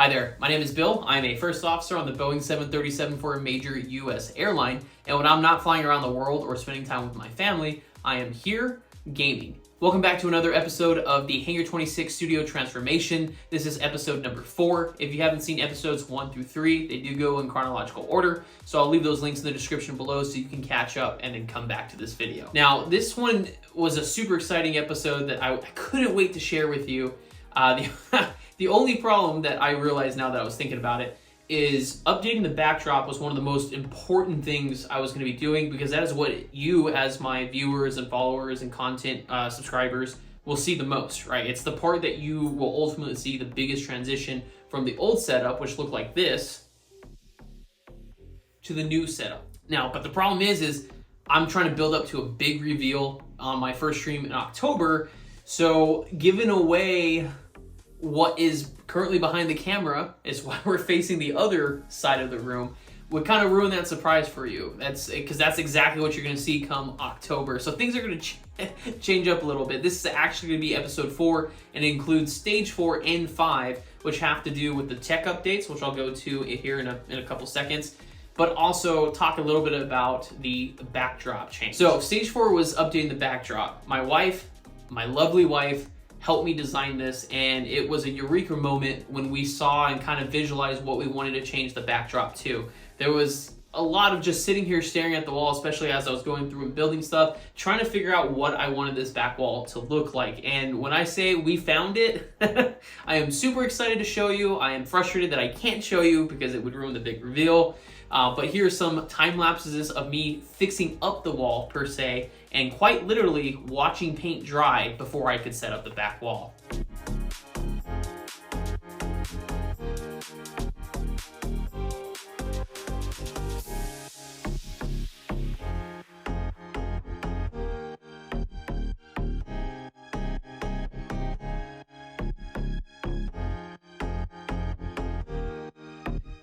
Hi there, my name is Bill. I'm a first officer on the Boeing 737 for a major U.S. airline, and when I'm not flying around the world or spending time with my family, I am here gaming. Welcome back to another episode of the Hangar 26 Studio Transformation. This is episode number 4. If you haven't seen episodes 1 through 3, they do go in chronological order, so I'll leave those links in the description below so you can catch up and then come back to this video. Now, this one was a super exciting episode that I couldn't wait to share with you. The only problem that I realized now that I was thinking about it is updating the backdrop was one of the most important things I was going to be doing, because that is what you as my viewers and followers and content subscribers will see the most, right? It's the part that you will ultimately see the biggest transition from the old setup, which looked like this, to the new setup. Now, but the problem is I'm trying to build up to a big reveal on my first stream in October, so giving away what is currently behind the camera is why we're facing the other side of the room would kind of ruin that surprise for you. That's because that's exactly what you're going to see come October. So things are going to change up a little bit. This is actually going to be episode 4, and it includes stage 4 and 5, which have to do with the tech updates, which I'll go to here in a couple seconds, but also talk a little bit about the backdrop change. So stage 4 was updating the backdrop. My wife, my lovely wife, helped me design this, and it was a eureka moment when we saw and kind of visualized what we wanted to change the backdrop to. There was a lot of just sitting here staring at the wall, especially as I was going through and building stuff, trying to figure out what I wanted this back wall to look like. And when I say we found it, I am super excited to show you. I am frustrated that I can't show you because it would ruin the big reveal. But here's some time lapses of me fixing up the wall per se, and quite literally watching paint dry before I could set up the back wall.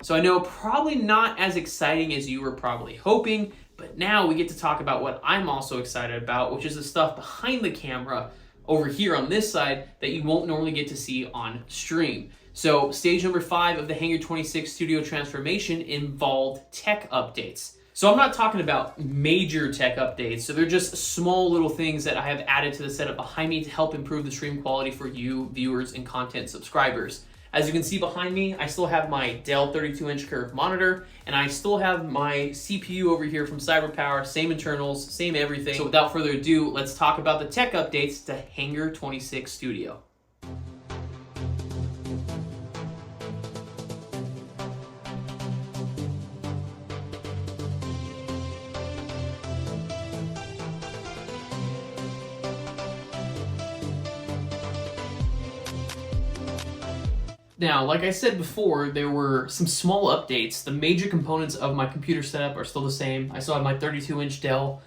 So I know probably not as exciting as you were probably hoping, but now we get to talk about what I'm also excited about, which is the stuff behind the camera over here on this side that you won't normally get to see on stream. So stage number 5 of the Hangar 26 Studio Transformation involved tech updates. So I'm not talking about major tech updates, so they're just small little things that I have added to the setup behind me to help improve the stream quality for you viewers and content subscribers. As you can see behind me, I still have my Dell 32-inch curved monitor, and I still have my CPU over here from CyberPower, same internals, same everything. So without further ado, let's talk about the tech updates to Hangar 26 Studio. Now, like I said before, there were some small updates. The major components of my computer setup are still the same. I still have my 32-inch Dell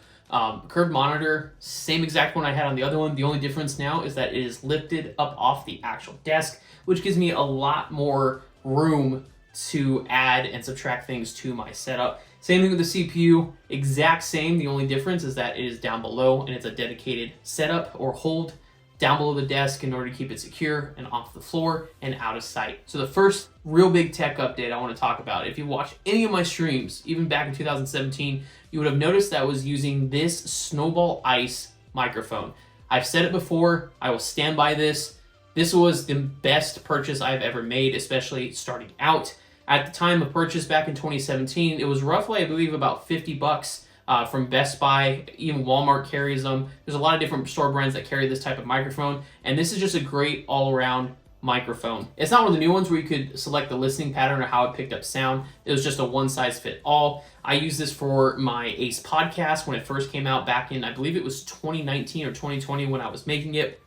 curved monitor, same exact one I had on the other one. The only difference now is that it is lifted up off the actual desk, which gives me a lot more room to add and subtract things to my setup. Same thing with the CPU, exact same. The only difference is that it is down below and it's a dedicated setup or hold down below the desk in order to keep it secure and off the floor and out of sight. So the first real big tech update I want to talk about, if you watch any of my streams, even back in 2017, you would have noticed that I was using this Snowball Ice Microphone. I've said it before, I will stand by this. This was the best purchase I've ever made, especially starting out. At the time of purchase back in 2017, it was roughly, I believe, about 50 bucks. From Best Buy, even Walmart carries them. There's a lot of different store brands that carry this type of microphone, and this is just a great all-around microphone. It's not one of the new ones where you could select the listening pattern or how it picked up sound. It was just a one-size-fit-all. I used this for my Ace podcast when it first came out back in, I believe it was 2019 or 2020 when I was making it.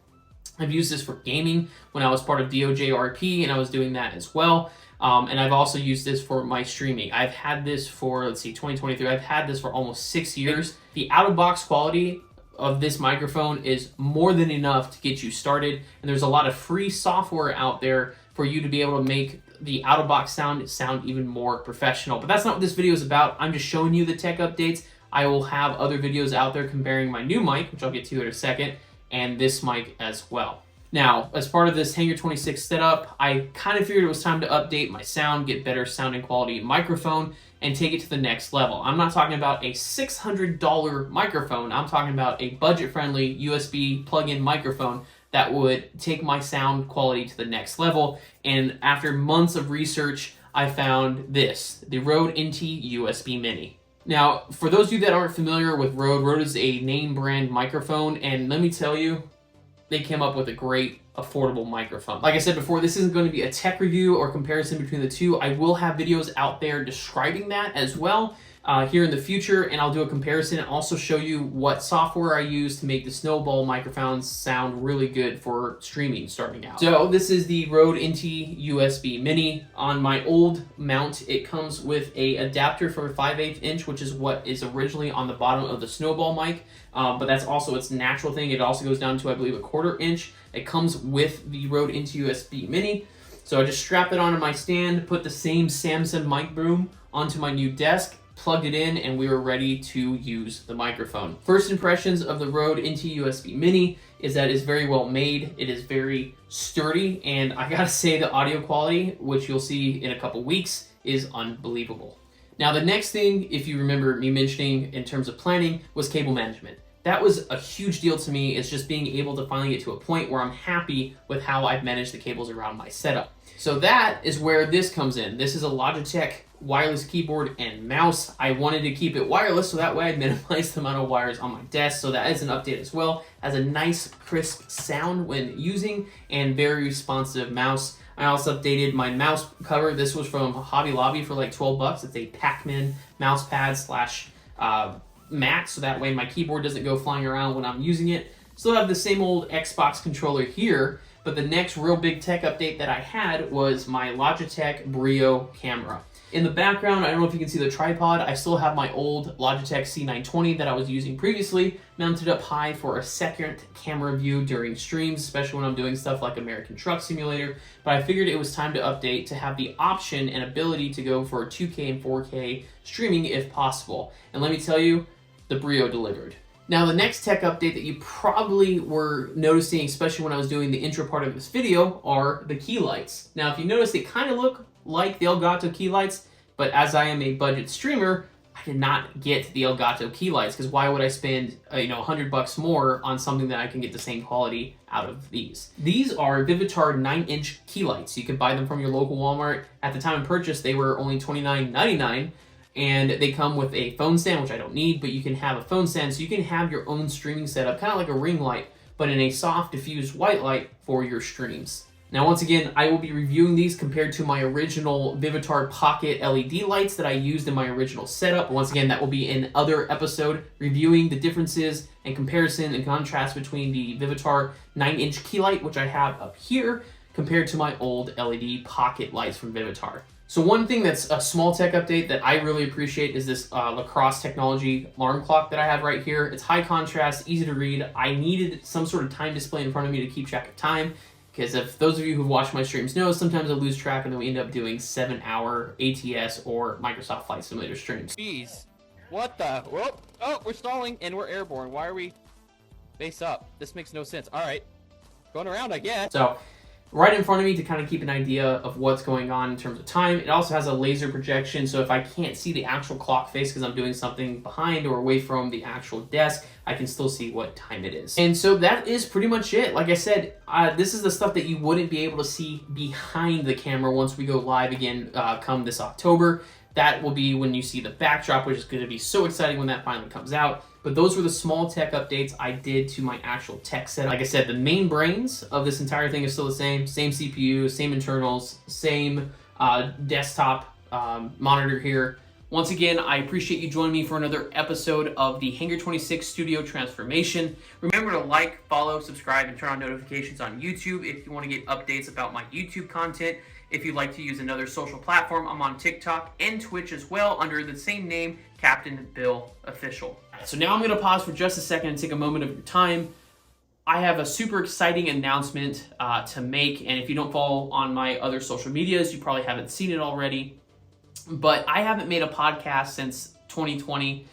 I've used this for gaming when I was part of DOJRP, and I was doing that as well. And I've also used this for my streaming. I've had this for, 2023. I've had this for almost 6 years. The out-of-box quality of this microphone is more than enough to get you started. And there's a lot of free software out there for you to be able to make the out-of-box sound even more professional. But that's not what this video is about. I'm just showing you the tech updates. I will have other videos out there comparing my new mic, which I'll get to in a second, and this mic as well. Now, as part of this Hangar 26 setup, I kind of figured it was time to update my sound, get better sounding quality microphone, and take it to the next level. I'm not talking about a $600 microphone. I'm talking about a budget-friendly USB plug-in microphone that would take my sound quality to the next level. And after months of research, I found this, the Rode NT USB Mini. Now, for those of you that aren't familiar with Rode is a name brand microphone, and let me tell you, they came up with a great, affordable microphone. Like I said before, this isn't going to be a tech review or comparison between the two. I will have videos out there describing that as well here in the future, and I'll do a comparison and also show you what software I use to make the Snowball microphones sound really good for streaming starting out. So this is the Rode NT USB Mini. On my old mount, it comes with a adapter for a 5/8 inch, which is what is originally on the bottom of the Snowball mic, but that's also its natural thing. It also goes down to, I believe, a 1/4 inch. It comes with the Rode NT USB Mini. So I just strapped it onto my stand, put the same Samsung mic broom onto my new desk, plugged it in, and we were ready to use the microphone. First impressions of the Rode NT USB Mini is that it's very well made. It is very sturdy, and I gotta say the audio quality, which you'll see in a couple weeks, is unbelievable. Now the next thing, if you remember me mentioning in terms of planning, was cable management. That was a huge deal to me. It's just being able to finally get to a point where I'm happy with how I've managed the cables around my setup. So that is where this comes in. This is a Logitech wireless keyboard and mouse. I wanted to keep it wireless so that way I'd minimize the amount of wires on my desk. So that is an update as well. Has a nice crisp sound when using and very responsive mouse. I also updated my mouse cover. This was from Hobby Lobby for like 12 bucks. It's a Pac-Man mouse pad slash mat, so that way my keyboard doesn't go flying around when I'm using it. Still have the same old Xbox controller here, but the next real big tech update that I had was my Logitech Brio camera. In the background, I don't know if you can see the tripod, I still have my old Logitech C920 that I was using previously, mounted up high for a second camera view during streams, especially when I'm doing stuff like American Truck Simulator, but I figured it was time to update to have the option and ability to go for 2K and 4K streaming if possible. And let me tell you, the Brio delivered. Now the next tech update that you probably were noticing, especially when I was doing the intro part of this video, are the key lights. Now if you notice, they kind of look like the Elgato key lights, but as I am a budget streamer, I did not get the Elgato key lights, because why would I spend $100 more on something that I can get the same quality out of these? These are Vivitar 9-inch key lights. You can buy them from your local Walmart. At the time of purchase, they were only $29.99. And they come with a phone stand, which I don't need, but you can have a phone stand, so you can have your own streaming setup, kind of like a ring light, but in a soft diffused white light for your streams. Now, once again, I will be reviewing these compared to my original Vivitar Pocket LED lights that I used in my original setup. Once again, that will be in other episode, reviewing the differences and comparison and contrast between the Vivitar 9-inch key light, which I have up here, compared to my old LED Pocket lights from Vivitar. So one thing that's a small tech update that I really appreciate is this Crosse technology alarm clock that I have right here. It's high contrast, easy to read. I needed some sort of time display in front of me to keep track of time, because if those of you who've watched my streams know, sometimes I lose track and then we end up doing 7-hour ATS or Microsoft Flight Simulator streams. Jeez, what the? Whoa. Oh, we're stalling and we're airborne. Why are we face up? This makes no sense. All right, going around, I guess. So right in front of me to kind of keep an idea of what's going on in terms of time. It also has a laser projection, so if I can't see the actual clock face because I'm doing something behind or away from the actual desk, I can still see what time it is. And so that is pretty much it. Like I said, this is the stuff that you wouldn't be able to see behind the camera once we go live again come this October. That will be when you see the backdrop, which is going to be so exciting when that finally comes out. But those were the small tech updates I did to my actual tech setup. Like I said, the main brains of this entire thing is still the same. Same CPU, same internals, same desktop monitor here. Once again, I appreciate you joining me for another episode of the Hangar 26 Studio Transformation. Remember to like, follow, subscribe, and turn on notifications on YouTube if you want to get updates about my YouTube content. If you'd like to use another social platform, I'm on TikTok and Twitch as well under the same name, Captain Bill Official. So now I'm going to pause for just a second and take a moment of your time. I have a super exciting announcement to make, and if you don't follow on my other social medias, you probably haven't seen it already. But I haven't made a podcast since 2020.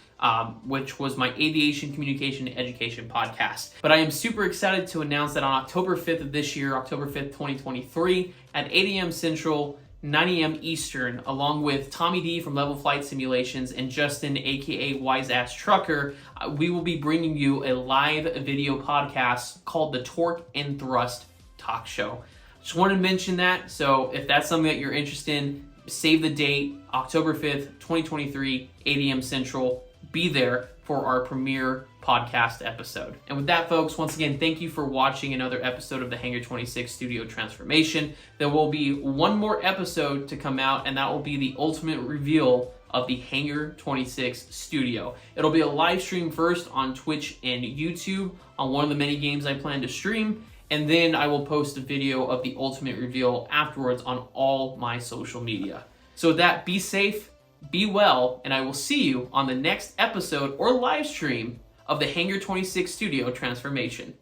which was my aviation communication and education podcast. But I am super excited to announce that on October 5th of this year, October 5th, 2023, at 8 a.m. Central, 9 a.m. Eastern, along with Tommy D from Level Flight Simulations and Justin, aka Wise Ass Trucker, we will be bringing you a live video podcast called the Torque and Thrust Talk Show. Just wanted to mention that, so if that's something that you're interested in, save the date, October 5th, 2023, 8 a.m. Central. Be there for our premiere podcast episode. And with that, folks, once again, thank you for watching another episode of the Hangar 26 Studio Transformation. There will be one more episode to come out, and that will be the ultimate reveal of the Hangar 26 Studio. It'll be a live stream first on Twitch and YouTube on one of the many games I plan to stream, and then I will post a video of the ultimate reveal afterwards on all my social media. So with that, be safe, be well, and I will see you on the next episode or live stream of the Hangar 26 Studio Transformation.